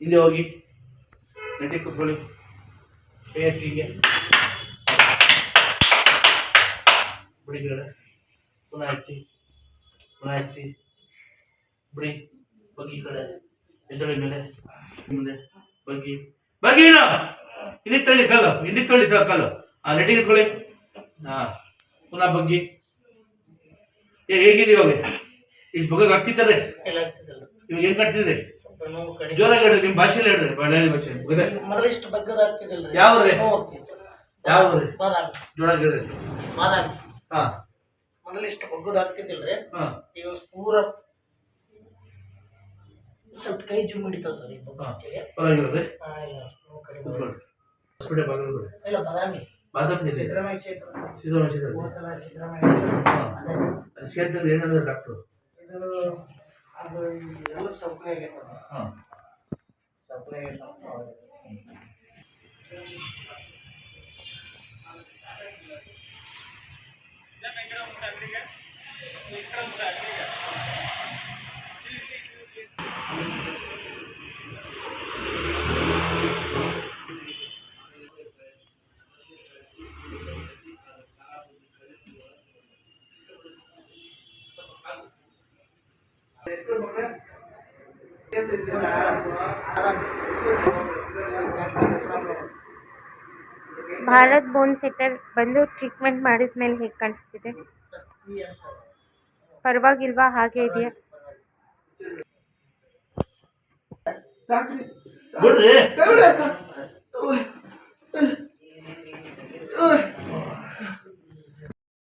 ಇಲ್ಲಿ ಹೋಗಿ ನೆಟ್ಟಿ ಕೂತ್ಕೊಳ್ಳಿ. ಹೀಗೆ ಬಿಡಿ ಕಡೆ ಪುನಃ ಎತ್ತಿ ಬಿಡಿ. ಬಗ್ಗಿ ಕಡೆ ಎದ್ದಳಿ ಮೇಲೆ ಮುಂದೆ ಬಗ್ಗಿ ಇಲ್ಲಿ ತಳ್ಳಿ ಕಲ್ಲು ನೆಟ್ಟಿಗೆ ಎತ್ಕೊಳ್ಳಿ. ಪುನಃ ಬಗ್ಗಿ. ಹೇಗಿದೆ ಇವಾಗ? ಇಷ್ಟು ಬಗ್ಗ ಆಗ್ತಿದ್ದಾರೆ ಇವಾಗ ಹೆಂಗ್ ಕಾಣ್ತಿದ್ರಿ? ಜೋರಾಗಿ ಹೇಳ್ರಿ, ನಿಮ್ಮ ಭಾಷೆಯಲ್ಲಿ ಹೇಳ್ರಿ, ಬಳ್ಳಾರಿ ಭಾಷೆ. ಯಾವ್ರಿ ಜೋರಾಗಿ ಹೇಳ್ರಿ. ಮೊದಲಿಷ್ಟು ಬಗ್ಗದ ಆಗ್ತಿದ್ದಿಲ್ರಿ, ಈಗ ಪೂರ ಸ್ವಲ್ಪ ಕೈ ಜೂಮ್ ಹಿಡಿತಾವ ಸರ್. ಈಗ ಬಾದಾಮಿ ಸಿದ್ದರಾಮಯ್ಯ ಕ್ಷೇತ್ರ ಕ್ಷೇತ್ರದಲ್ಲಿ ಏನಾದ್ರು ಡಾಕ್ಟ್ರು ಇದು ಅದು ಎಲ್ಲ ಸಪ್ಲೈ ಆಗೈತೆ. ಸಪ್ಲೈ ಭಾರತ್ ಬೋನ್ ಸೆಟ್ಟರ್ ಬಂದು ಟ್ರೀಟ್ಮೆಂಟ್ ಮಾಡಿದ್ಮೇಲೆ ಹೇಗೆ ಕಾಣಿಸ್ತಿದೆ? ಪರವಾಗಿಲ್ವಾ? ಹಾಗೆ ಇದೆಯಾ? ಬಿಡ್ರಿ.